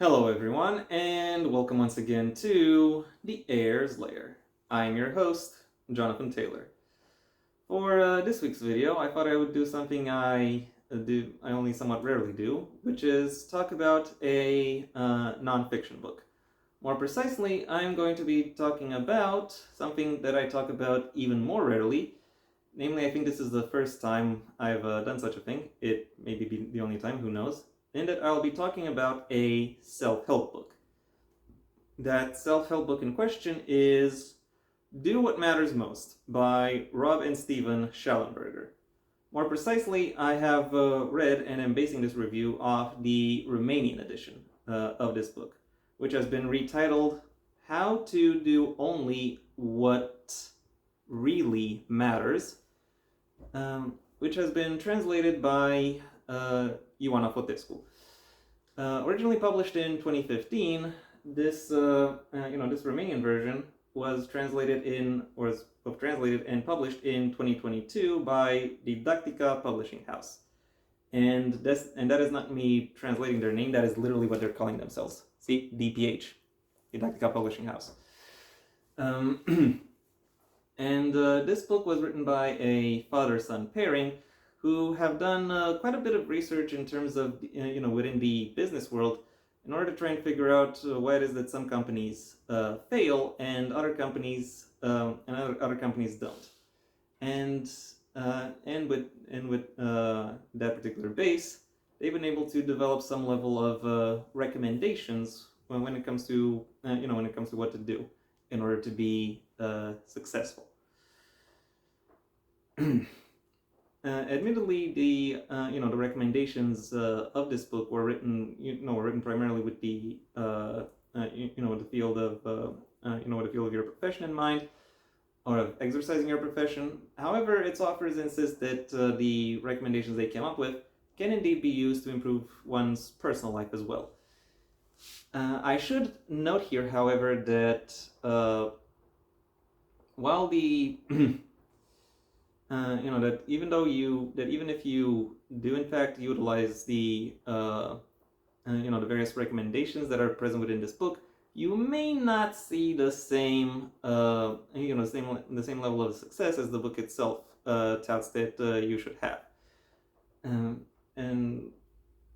Hello everyone, and welcome once again to the Heir's Lair. I'm your host, Jonathan Taylor. For this week's video, I thought I would do something I only somewhat rarely do, which is talk about a non-fiction book. More precisely, I'm going to be talking about something that I talk about even more rarely. Namely, I think this is the first time I've done such a thing. It may be the only time, who knows? In that I'll be talking about a self-help book. That self-help book in question is Do What Matters Most by Rob and Steven Schallenberger. More precisely, I have read and am basing this review off the Romanian edition of this book, which has been retitled How to Do Only What Really Matters, which has been translated by Ioana Fotescu. Originally published in 2015, this this Romanian version was translated and published in 2022 by Didactica Publishing House. And that is not me translating their name, that is literally what they're calling themselves. See, DPH, Didactica Publishing House. And this book was written by a father-son pairing who have done quite a bit of research in terms of, within the business world in order to try and figure out why it is that some companies fail and other companies don't. And with that particular base, they've been able to develop some level of recommendations when it comes to what to do in order to be successful. Admittedly, the recommendations of this book were written primarily with the with the field of your profession in mind, or of exercising your profession. However, its authors insist that the recommendations they came up with can indeed be used to improve one's personal life as well. I should note here, however, that while the that even if you do in fact utilize the the various recommendations that are present within this book, you may not see the same the same level of success as the book itself touts that you should have.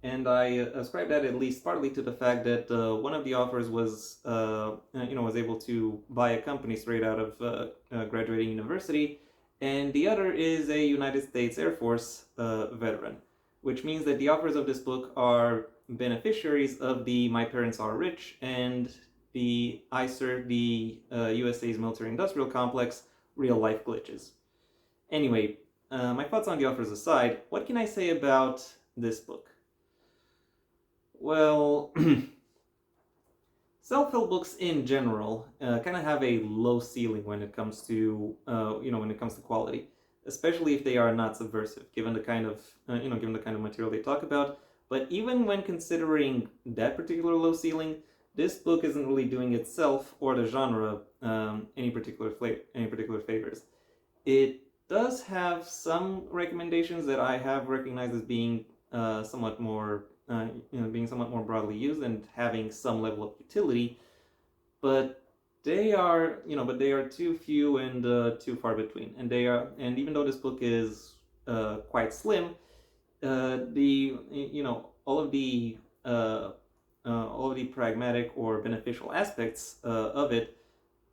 And I ascribe that at least partly to the fact that one of the authors was was able to buy a company straight out of graduating university, and the other is a United States Air Force veteran, which means that the authors of this book are beneficiaries of the My Parents Are Rich and the I Serve the USA's Military Industrial Complex real life glitches. Anyway, my thoughts on the authors aside, what can I say about this book? Well, self-help books in general kind of have a low ceiling when it comes to quality, especially if they are not subversive, given the kind of material they talk about. But even when considering that particular low ceiling, this book isn't really doing itself or the genre any particular favors. It does have some recommendations that I have recognized as being somewhat more broadly used and having some level of utility, but they are too few and too far between. And even though this book is quite slim, all of the pragmatic or beneficial aspects of it,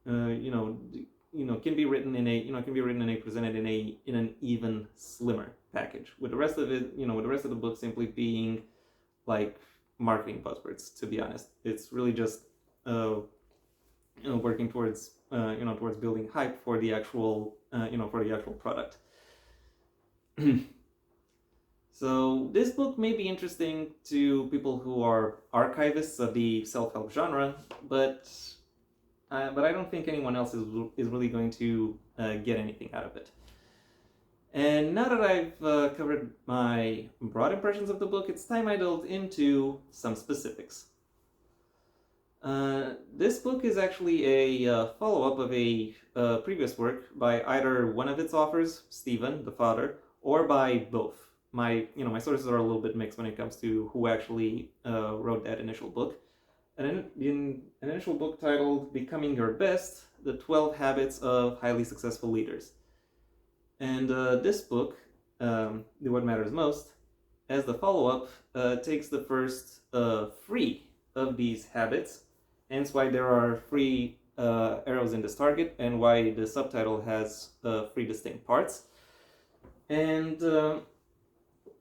can be written presented in an even slimmer package, with the rest of it, with the rest of the book simply being like marketing buzzwords. To be honest, it's really just working towards building hype for the actual product. So this book may be interesting to people who are archivists of the self-help genre, but I don't think anyone else is really going to get anything out of it. And now that I've covered my broad impressions of the book, it's time I delved into some specifics. This book is actually a follow-up of a previous work by either one of its authors, Stephen, the father, or by both. My sources are a little bit mixed when it comes to who actually wrote that initial book. an initial book titled "Becoming Your Best: The 12 Habits of Highly Successful Leaders." And this book, The What Matters Most, as the follow-up, takes the first three of these habits, hence why there are three arrows in this target, and why the subtitle has three distinct parts. And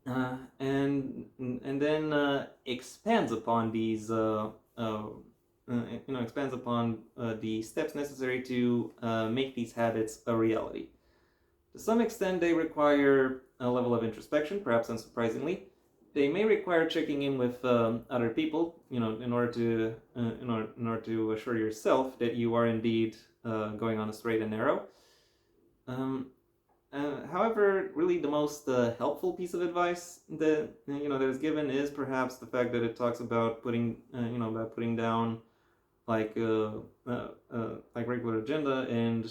then expands upon these expands upon the steps necessary to make these habits a reality. To some extent, they require a level of introspection, perhaps unsurprisingly. They may require checking in with other people, in order to assure yourself that you are indeed going on a straight and narrow. However, really the most helpful piece of advice that that is given is perhaps the fact that it talks about putting down like regular agenda and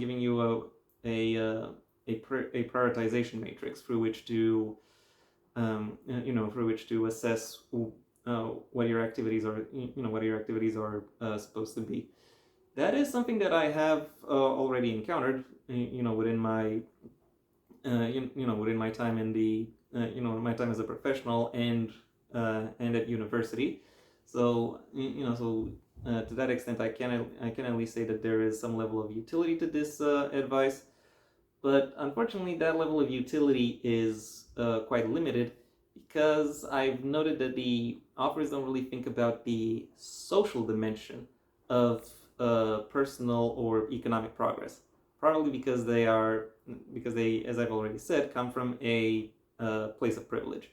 giving you a prioritization matrix through which to assess what your activities are supposed to be. That is something that I have already encountered, within my time in the my time as a professional and at university. So to that extent, I can at least say that there is some level of utility to this advice. But unfortunately, that level of utility is quite limited, because I've noted that the authors don't really think about the social dimension of personal or economic progress. Probably because they, as I've already said, come from a place of privilege.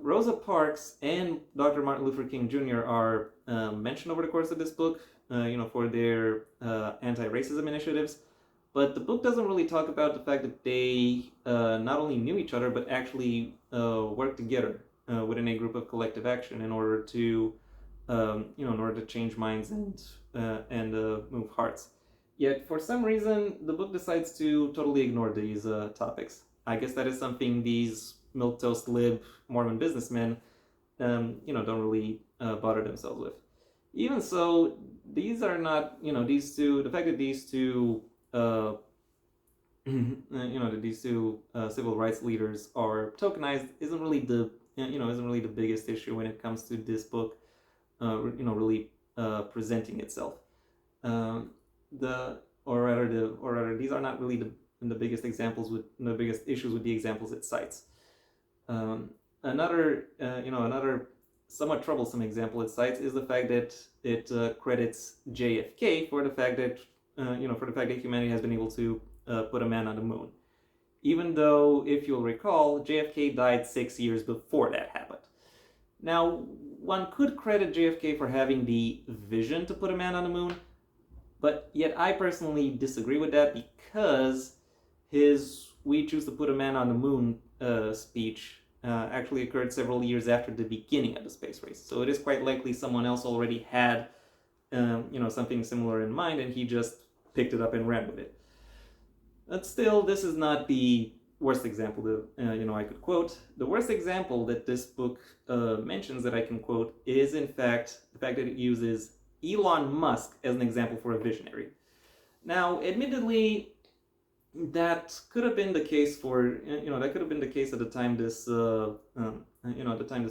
Rosa Parks and Dr. Martin Luther King Jr. are mentioned over the course of this book, for their anti-racism initiatives. But the book doesn't really talk about the fact that they not only knew each other, but actually worked together within a group of collective action in order to, change minds and move hearts. Yet, for some reason, the book decides to totally ignore these topics. I guess that is something these milquetoast lib Mormon businessmen, don't really bother themselves with. Even so, these are not, these two. The fact that these two, civil rights leaders are tokenized isn't really the biggest issue when it comes to this book, really presenting itself. These are not really the biggest examples with the biggest issues with the examples it cites. Another somewhat troublesome example it cites is the fact that it credits JFK for the fact that humanity has been able to put a man on the moon, even though, if you'll recall, JFK died 6 years before that happened. Now, one could credit JFK for having the vision to put a man on the moon, but yet I personally disagree with that, because his "We choose to put a man on the moon" speech actually occurred several years after the beginning of the space race. So it is quite likely someone else already had something similar in mind, and he just picked it up and ran with it. But still, this is not the worst example that I could quote. The worst example that this book mentions that I can quote is, in fact, the fact that it uses Elon Musk as an example for a visionary. Now, admittedly, that could have been the case at the time this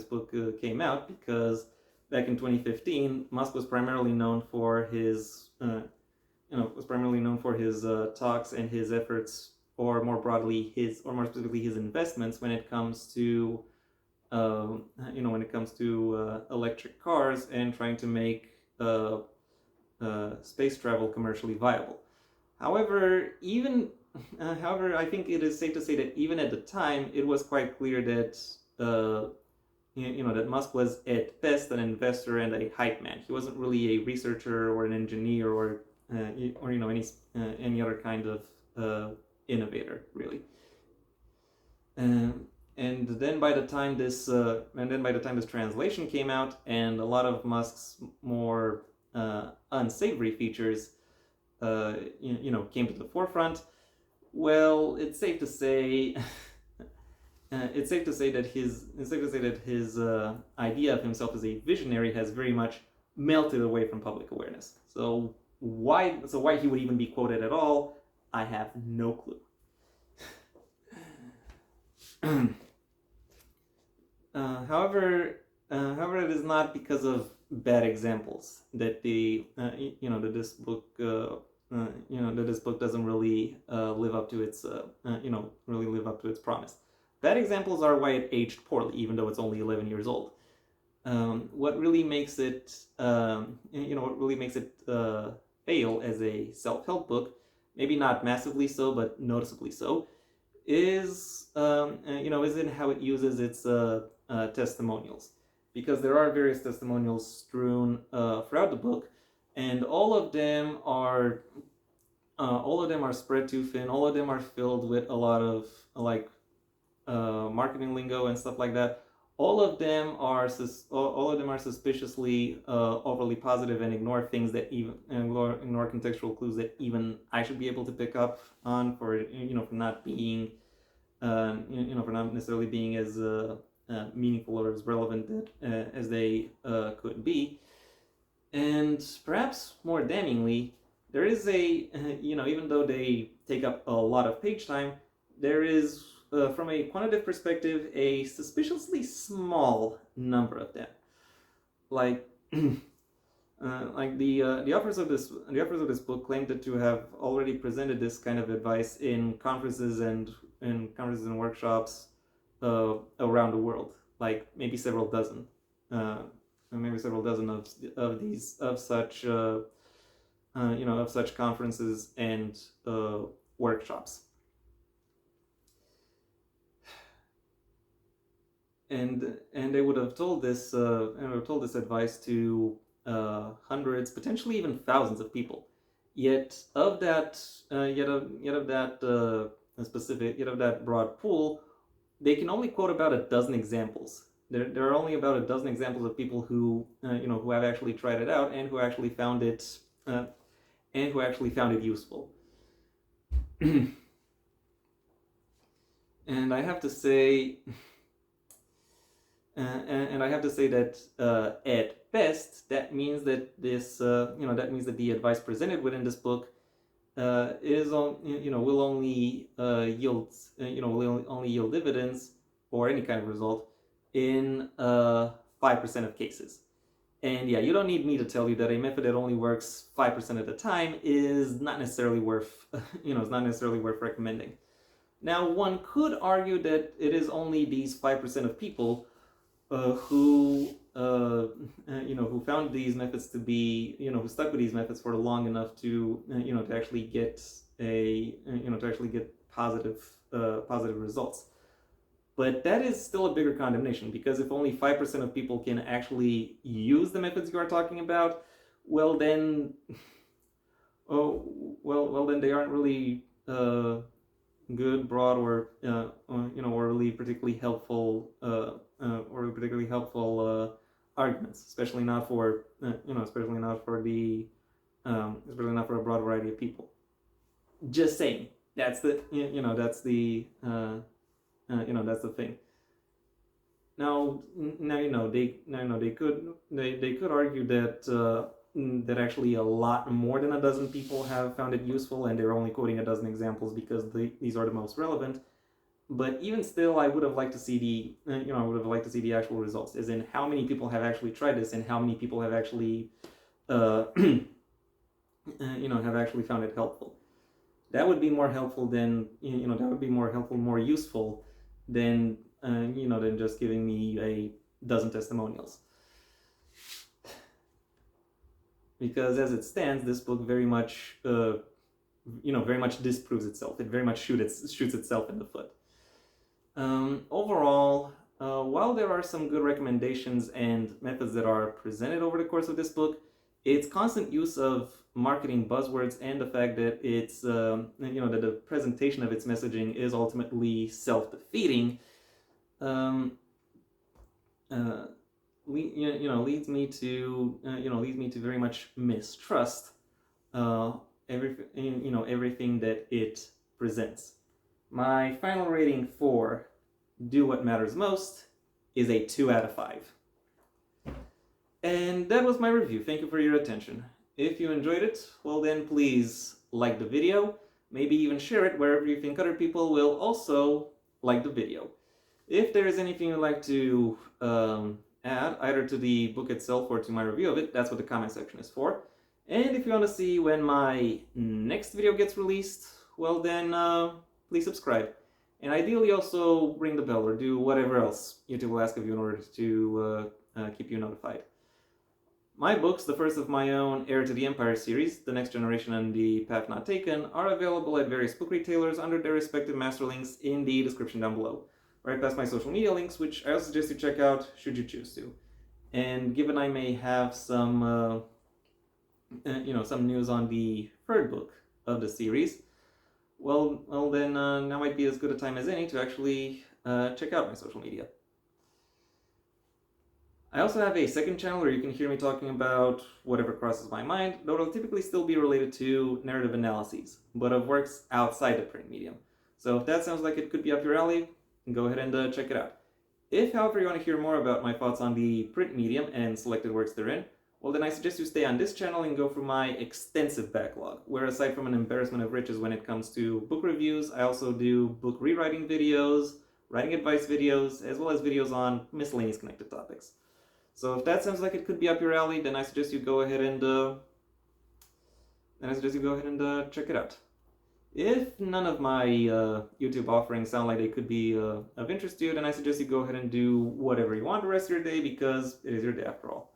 book came out, because back in 2015, Musk was primarily known for his talks and his efforts, or more specifically his investments when it comes to electric cars and trying to make space travel commercially viable. However, I think it is safe to say that even at the time, it was quite clear that that Musk was at best an investor and a hype man. He wasn't really a researcher or an engineer or any other kind of innovator, really. And then by the time this translation came out, and a lot of Musk's more unsavory features came to the forefront, well, it's safe to say it's safe to say that his idea of himself as a visionary has very much melted away from public awareness. So why he would even be quoted at all, I have no clue. However, it is not because of bad examples that that this book that this book doesn't really live up to its really live up to its promise. Bad examples are why it aged poorly, even though it's only 11 years old. What really makes it fail as a self-help book, maybe not massively so, but noticeably so, is in how it uses its testimonials, because there are various testimonials strewn throughout the book, and all of them are spread too thin. All of them are filled with a lot of marketing lingo and stuff like that. All of them are suspiciously overly positive and ignore things that ignore contextual clues that even I should be able to pick up on for not being for not necessarily being as meaningful or as relevant as they could be. And perhaps more damningly, there is even though they take up a lot of page time, there is, from a quantitative perspective, a suspiciously small number of them. Like, the authors of this book claimed to have already presented this kind of advice in conferences and workshops around the world, like maybe several dozen of such conferences and workshops. And they would have told this advice to hundreds, potentially even thousands of people. Yet of that broad pool, they can only quote about a dozen examples. There are only about a dozen examples of people who who have actually tried it out and who actually found it useful. And I have to say. That at best, that means that the advice presented within this book will only yield dividends or any kind of result in 5% of cases. And yeah, you don't need me to tell you that a method that only works 5% of the time is not necessarily worth recommending. Now, one could argue that it is only these 5% of people who found these methods to be, who stuck with these methods for long enough to actually get positive results. But that is still a bigger condemnation, because if only 5% of people can actually use the methods you are talking about, well then they aren't really good, broad, or really particularly helpful arguments, especially not for a broad variety of people. Just saying, that's the thing. Now they could argue that actually a lot more than a dozen people have found it useful, and they're only quoting a dozen examples because these are the most relevant. But even still, I would have liked to see the actual results, as in how many people have actually tried this and how many people have actually have actually found it helpful. That would be more helpful than more useful than than just giving me a dozen testimonials. Because as it stands, this book very much disproves itself. It very much shoots itself in the foot. Overall, while there are some good recommendations and methods that are presented over the course of this book, its constant use of marketing buzzwords and the fact that that the presentation of its messaging is ultimately self-defeating, leads me to very much mistrust everything that it presents. My final rating for do what matters most is a 2 out of 5. And that was my review. Thank you for your attention. If you enjoyed it, well then please like the video, maybe even share it wherever you think other people will also like the video. If there is anything you'd like to add, either to the book itself or to my review of it, that's what the comment section is for. And if you want to see when my next video gets released, well then please subscribe. And ideally also ring the bell or do whatever else YouTube will ask of you in order to keep you notified. My books, the first of my own Heir to the Empire series, The Next Generation and The Path Not Taken, are available at various book retailers under their respective master links in the description down below. Right past my social media links, which I also suggest you check out should you choose to. And given I may have some, some news on the third book of the series, well then now might be as good a time as any to actually check out my social media. I also have a second channel where you can hear me talking about whatever crosses my mind, though it'll typically still be related to narrative analyses, but of works outside the print medium. So if that sounds like it could be up your alley, go ahead and check it out. If, however, you want to hear more about my thoughts on the print medium and selected works therein, well then I suggest you stay on this channel and go through my extensive backlog, where aside from an embarrassment of riches when it comes to book reviews, I also do book rewriting videos, writing advice videos, as well as videos on miscellaneous connected topics. So if that sounds like it could be up your alley, then I suggest you go ahead and check it out. If none of my YouTube offerings sound like they could be of interest to you, then I suggest you go ahead and do whatever you want the rest of your day, because it is your day after all.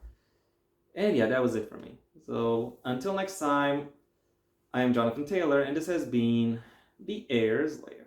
And yeah, that was it for me. So until next time, I am Jonathan Taylor, and this has been the Heir's Lair.